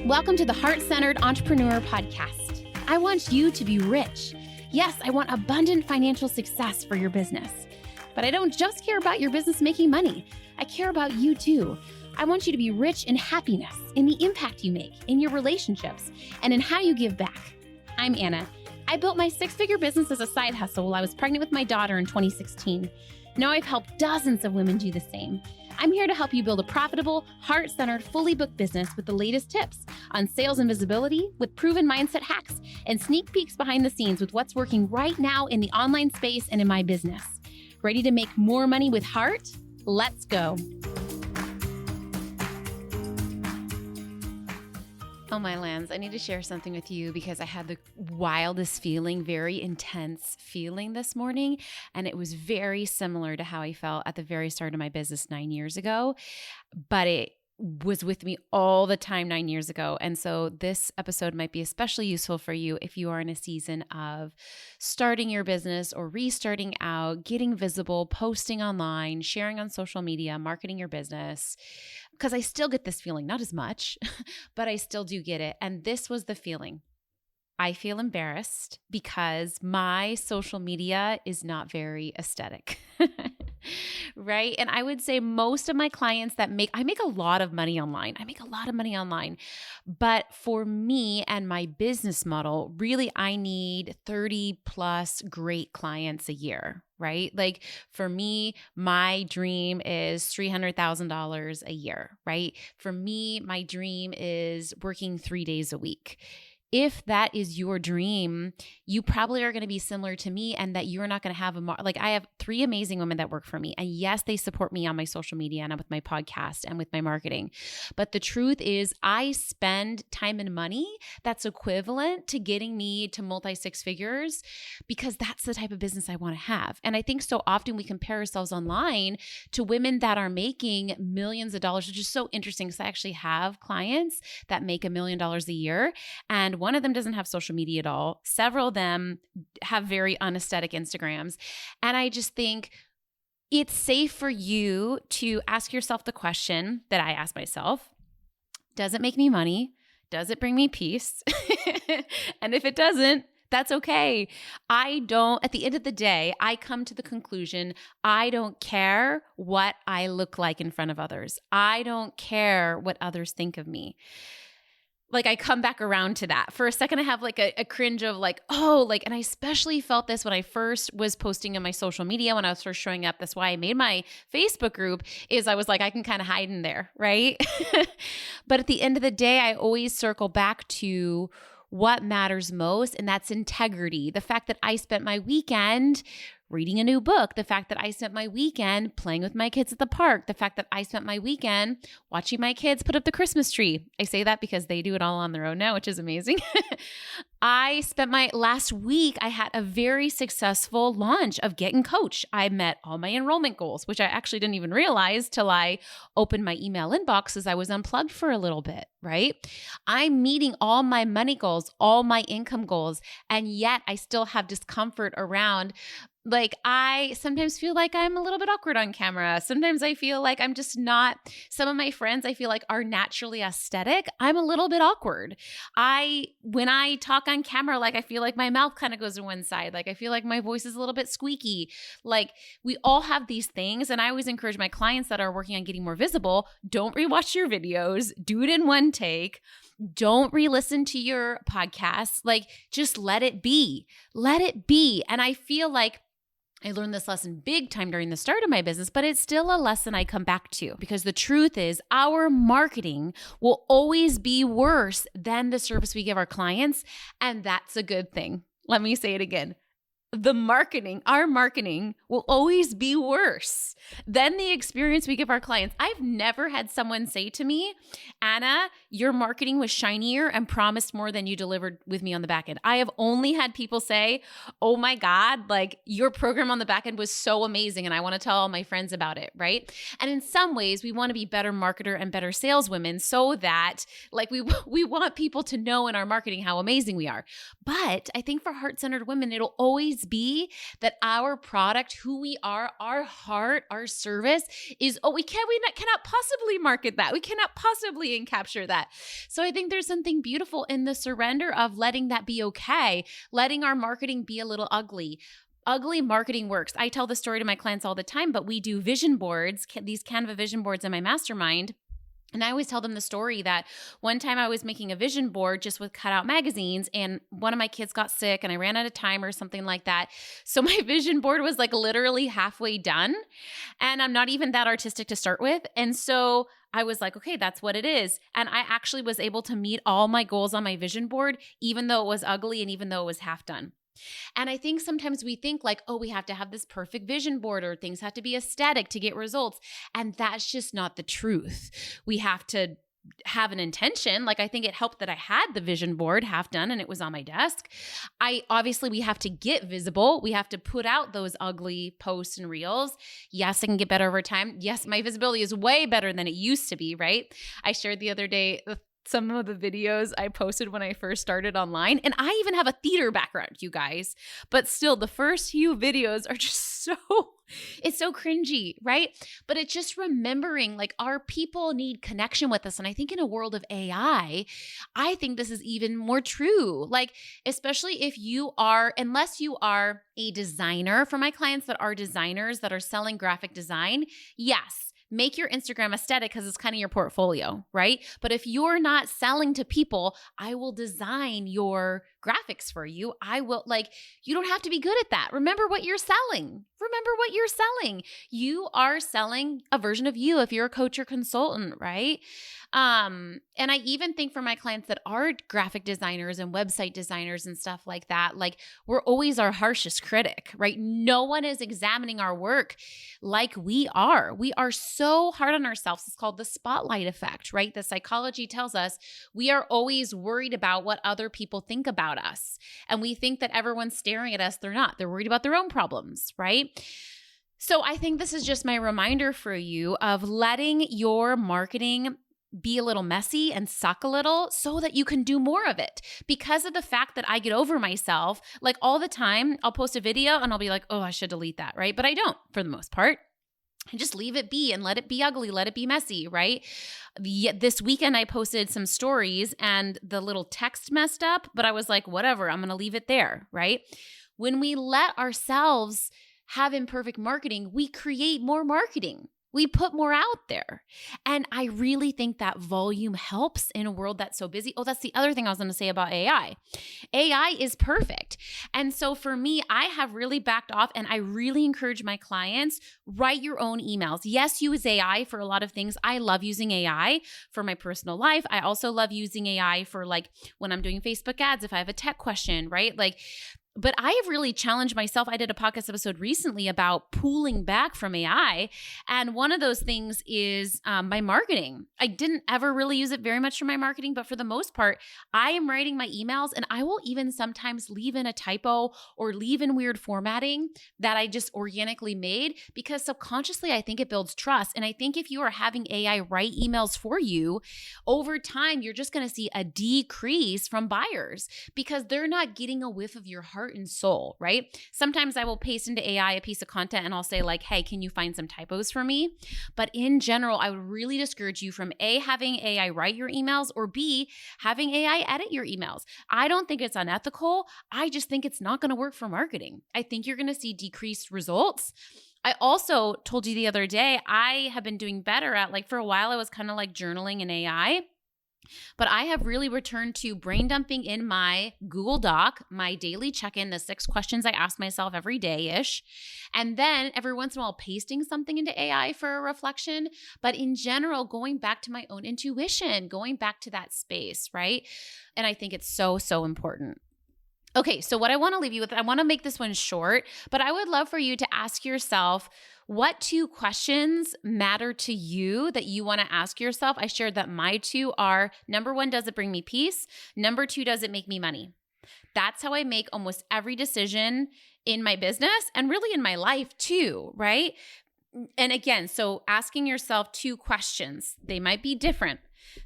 Welcome to the Heart-Centered Entrepreneur Podcast. I want you to be rich. Yes, I want abundant financial success for your business. But I don't just care about your business making money. I care about you too. I want you to be rich in happiness, in the impact you make, in your relationships, and in how you give back. I'm Anna. I built my six-figure business as a side hustle while I was pregnant with my daughter in 2016. Now I've helped dozens of women do the same. I'm here to help you build a profitable, heart-centered, fully booked business with the latest tips on sales and visibility, with proven mindset hacks, and sneak peeks behind the scenes with what's working right now in the online space and in my business. Ready to make more money with heart? Let's go. Oh my lands, I need to share something with you because I had the wildest feeling, very intense feeling this morning. And it was very similar to how I felt at the very start of my business 9 years ago. But it was with me all the time 9 years ago. And so this episode might be especially useful for you if you are in a season of starting your business or restarting out, getting visible, posting online, sharing on social media, marketing your business. Because I still get this feeling, not as much, but I still do get it. And this was the feeling. I feel embarrassed because my social media is not very aesthetic, right? And I would say most of my clients I make a lot of money online. But for me and my business model, really, I need 30 plus great clients a year, right? Like for me, my dream is $300,000 a year, right? For me, my dream is working 3 days a week. If that is your dream, you probably are going to be similar to me and that you're not going to have I have 3 amazing women that work for me. And yes, they support me on my social media and with my podcast and with my marketing. But the truth is I spend time and money that's equivalent to getting me to multi-six figures because that's the type of business I want to have. And I think so often we compare ourselves online to women that are making millions of dollars, which is so interesting because I actually have clients that make $1 million a year. And one of them doesn't have social media at all. Several of them have very unaesthetic Instagrams. And I just think it's safe for you to ask yourself the question that I ask myself. Does it make me money? Does it bring me peace? And if it doesn't, that's okay. At the end of the day, I come to the conclusion, I don't care what I look like in front of others. I don't care what others think of me. Like I come back around to that. For a second, I have like a cringe of and I especially felt this when I first was posting on my social media, when I was first showing up. That's why I made my Facebook group, is I was like, I can kind of hide in there, right? But at the end of the day, I always circle back to what matters most, and that's integrity. The fact that I spent my weekend reading a new book, the fact that I spent my weekend playing with my kids at the park, the fact that I spent my weekend watching my kids put up the Christmas tree. I say that because they do it all on their own now, which is amazing. I spent last week, I had a very successful launch of Get and Coach. I met all my enrollment goals, which I actually didn't even realize till I opened my email inbox as I was unplugged for a little bit, right? I'm meeting all my money goals, all my income goals, and yet I still have discomfort around I sometimes feel like I'm a little bit awkward on camera. Sometimes I feel like I'm just not, some of my friends I feel like are naturally aesthetic. I'm a little bit awkward. When I talk on camera, I feel like my mouth kind of goes to one side. I feel like my voice is a little bit squeaky. We all have these things. And I always encourage my clients that are working on getting more visible, don't rewatch your videos, do it in one take. Don't re-listen to your podcasts. Just let it be. Let it be. And I feel like I learned this lesson big time during the start of my business, but it's still a lesson I come back to because the truth is our marketing will always be worse than the service we give our clients. And that's a good thing. Let me say it again. Our marketing will always be worse than the experience we give our clients. I've never had someone say to me, Anna, your marketing was shinier and promised more than you delivered with me on the back end. I have only had people say, oh my God, your program on the back end was so amazing and I want to tell all my friends about it, right? And in some ways, we want to be better marketer and better saleswomen so that we want people to know in our marketing how amazing we are. But I think for heart-centered women, it'll always be that our product, who we are, our heart, our service is, cannot possibly market that. We cannot possibly capture that. So I think there's something beautiful in the surrender of letting that be okay, letting our marketing be a little ugly. Ugly marketing works. I tell the story to my clients all the time, but we do vision boards, these Canva vision boards in my mastermind. And I always tell them the story that one time I was making a vision board just with cutout magazines, and one of my kids got sick and I ran out of time or something like that. So my vision board was like literally halfway done, and I'm not even that artistic to start with. And so I was like, okay, that's what it is. And I actually was able to meet all my goals on my vision board, even though it was ugly and even though it was half done. And I think sometimes we think like, oh, we have to have this perfect vision board or things have to be aesthetic to get results. And that's just not the truth. We have to have an intention. Like, I think it helped that I had the vision board half done and it was on my desk. We have to get visible. We have to put out those ugly posts and reels. Yes, it can get better over time. Yes, my visibility is way better than it used to be, right? I shared the other day some of the videos I posted when I first started online. And I even have a theater background, you guys. But still, the first few videos are just it's so cringy, right? But it's just remembering like our people need connection with us. And I think in a world of AI, I think this is even more true. Like, especially if unless you are a designer, for my clients that are designers that are selling graphic design, yes, make your Instagram aesthetic because it's kind of your portfolio, right? But if you're not selling to people, I will design your graphics for you. You don't have to be good at that. Remember what you're selling. You are selling a version of you if you're a coach or consultant, right? And I even think for my clients that are graphic designers and website designers and stuff like that, like we're always our harshest critic, right? No one is examining our work like we are. We are so hard on ourselves. It's called the spotlight effect, right? The psychology tells us we are always worried about what other people think about us. And we think that everyone's staring at us. They're not. They're worried about their own problems, right? So I think this is just my reminder for you of letting your marketing be a little messy and suck a little so that you can do more of it. Because of the fact that I get over myself, like all the time, I'll post a video and I'll be like, oh, I should delete that, right? But I don't for the most part. I just leave it be and let it be ugly, let it be messy, right? This weekend I posted some stories and the little text messed up, but I was like, whatever, I'm going to leave it there, right? When we let ourselves have imperfect marketing, we create more marketing. We put more out there. And I really think that volume helps in a world that's so busy. Oh, that's the other thing I was going to say about AI. AI is perfect. And so for me, I have really backed off and I really encourage my clients, write your own emails. Yes, use AI for a lot of things. I love using AI for my personal life. I also love using AI for like when I'm doing Facebook ads, if I have a tech question, right? But I have really challenged myself. I did a podcast episode recently about pulling back from AI. And one of those things is my marketing. I didn't ever really use it very much for my marketing, but for the most part, I am writing my emails and I will even sometimes leave in a typo or leave in weird formatting that I just organically made because subconsciously I think it builds trust. And I think if you are having AI write emails for you, over time, you're just going to see a decrease from buyers because they're not getting a whiff of your heart and soul, right? Sometimes I will paste into AI a piece of content and I'll say like, hey, can you find some typos for me? But in general, I would really discourage you from A, having AI write your emails, or B, having AI edit your emails. I don't think it's unethical. I just think it's not going to work for marketing. I think you're going to see decreased results. I also told you the other day, I have been doing better at for a while, I was kind of like journaling in AI. But I have really returned to brain dumping in my Google Doc, my daily check-in, the 6 questions I ask myself every day-ish. And then every once in a while pasting something into AI for a reflection. But in general, going back to my own intuition, going back to that space, right? And I think it's so, so important. Okay, so what I want to leave you with, I want to make this one short, but I would love for you to ask yourself, what 2 questions matter to you that you want to ask yourself? I shared that my 2 are, number 1, does it bring me peace? Number 2, does it make me money? That's how I make almost every decision in my business and really in my life too, right? And again, so asking yourself 2 questions, they might be different.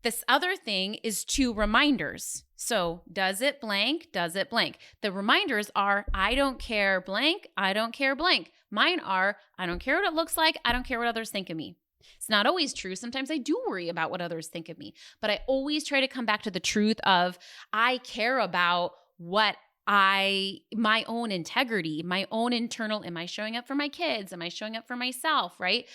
This other thing is 2 reminders. So does it blank? Does it blank? The reminders are, I don't care blank. I don't care blank. Mine are, I don't care what it looks like. I don't care what others think of me. It's not always true. Sometimes I do worry about what others think of me, but I always try to come back to the truth of I care about my own integrity, my own internal, am I showing up for my kids? Am I showing up for myself, right?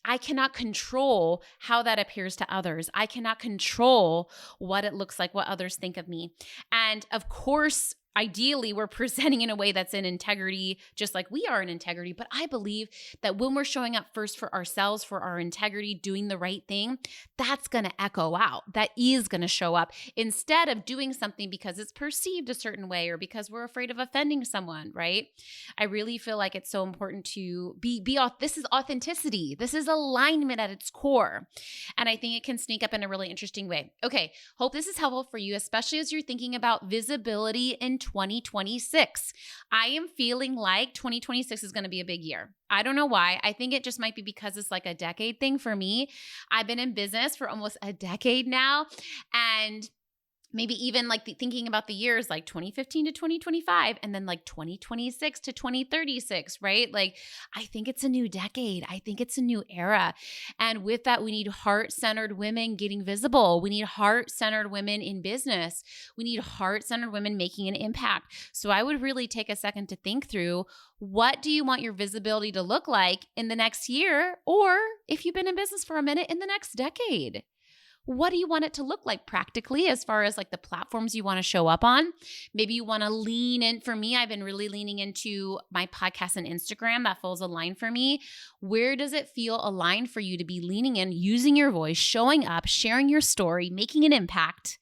I cannot control how that appears to others. I cannot control what it looks like, what others think of me. And of course, ideally, we're presenting in a way that's in integrity, just like we are in integrity. But I believe that when we're showing up first for ourselves, for our integrity, doing the right thing, that's going to echo out. That is going to show up instead of doing something because it's perceived a certain way or because we're afraid of offending someone, right? I really feel like it's so important to be this is authenticity. This is alignment at its core. And I think it can sneak up in a really interesting way. Okay, hope this is helpful for you, especially as you're thinking about visibility in 2026. I am feeling like 2026 is going to be a big year. I don't know why. I think it just might be because it's like a decade thing for me. I've been in business for almost a decade now, and maybe even like thinking about the years like 2015 to 2025 and then like 2026 to 2036, right? Like I think it's a new decade. I think it's a new era. And with that, we need heart-centered women getting visible. We need heart-centered women in business. We need heart-centered women making an impact. So I would really take a second to think through, what do you want your visibility to look like in the next year? Or if you've been in business for a minute, in the next decade? What do you want it to look like practically as far as like the platforms you want to show up on? Maybe you want to lean in. For me, I've been really leaning into my podcast and Instagram. That feels aligned for me. Where does it feel aligned for you to be leaning in, using your voice, showing up, sharing your story, making an impact?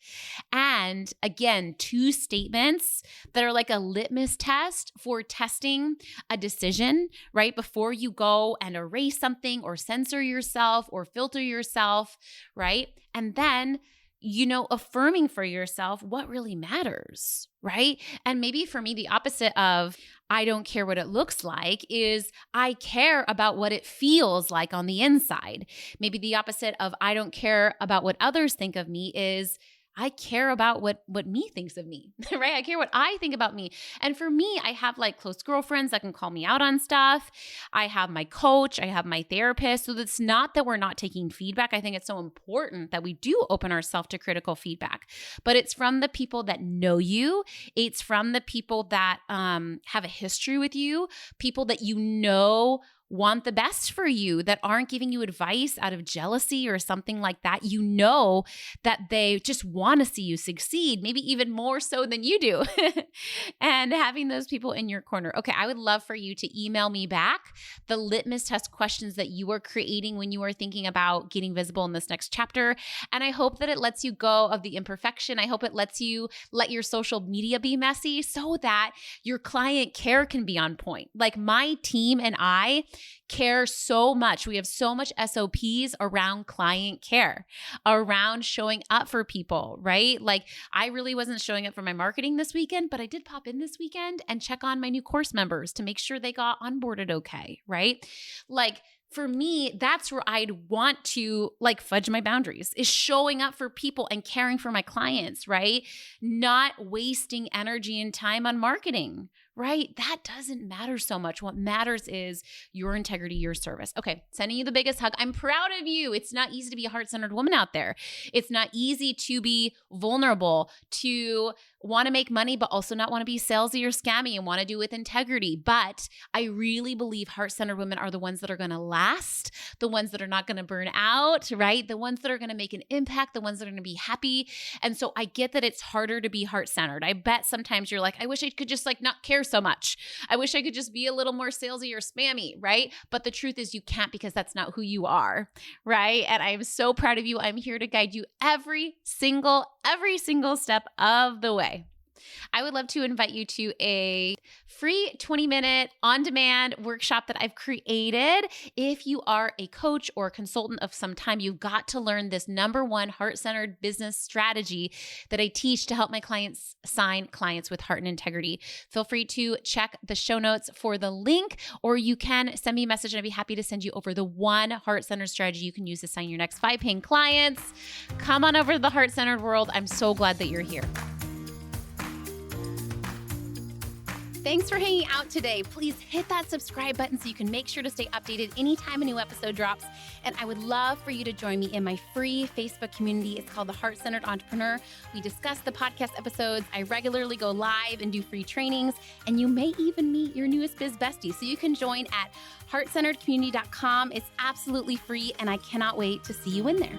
And again, 2 statements that are like a litmus test for testing a decision, right? Before you go and erase something or censor yourself or filter yourself, right? And then, affirming for yourself what really matters, right? And maybe for me, the opposite of I don't care what it looks like is I care about what it feels like on the inside. Maybe the opposite of I don't care about what others think of me is I care about what me thinks of me, right? I care what I think about me. And for me, I have like close girlfriends that can call me out on stuff. I have my coach, I have my therapist. So it's not that we're not taking feedback. I think it's so important that we do open ourselves to critical feedback, but it's from the people that know you. It's from the people that have a history with you, people that want the best for you, that aren't giving you advice out of jealousy or something like that. That they just want to see you succeed, maybe even more so than you do. And having those people in your corner. Okay, I would love for you to email me back the litmus test questions that you are creating when you are thinking about getting visible in this next chapter. And I hope that it lets you go of the imperfection. I hope it lets you let your social media be messy so that your client care can be on point. Like my team and I care so much. We have so much SOPs around client care, around showing up for people, right? Like I really wasn't showing up for my marketing this weekend, but I did pop in this weekend and check on my new course members to make sure they got onboarded okay, right? Like for me, that's where I'd want to like fudge my boundaries, is showing up for people and caring for my clients, right? Not wasting energy and time on marketing, right? That doesn't matter so much. What matters is your integrity, your service. Okay, sending you the biggest hug. I'm proud of you. It's not easy to be a heart-centered woman out there. It's not easy to be vulnerable, to want to make money, but also not want to be salesy or scammy and want to do it with integrity. But I really believe heart-centered women are the ones that are going to last, the ones that are not going to burn out, right? The ones that are going to make an impact, the ones that are going to be happy. And so I get that it's harder to be heart-centered. I bet sometimes you're like, I wish I could just like not care so much. I wish I could just be a little more salesy or spammy, right? But the truth is you can't, because that's not who you are, right? And I'm so proud of you. I'm here to guide you every single step of the way. I would love to invite you to a free 20-minute on-demand workshop that I've created. If you are a coach or a consultant of some time, you've got to learn this #1 heart-centered business strategy that I teach to help my clients sign clients with heart and integrity. Feel free to check the show notes for the link, or you can send me a message and I'd be happy to send you over the one heart-centered strategy you can use to sign your next 5 paying clients. Come on over to the heart-centered world. I'm so glad that you're here. Thanks for hanging out today. Please hit that subscribe button so you can make sure to stay updated anytime a new episode drops. And I would love for you to join me in my free Facebook community. It's called The Heart-Centered Entrepreneur. We discuss the podcast episodes. I regularly go live and do free trainings. And you may even meet your newest biz bestie. So you can join at heartcenteredcommunity.com. It's absolutely free, and I cannot wait to see you in there.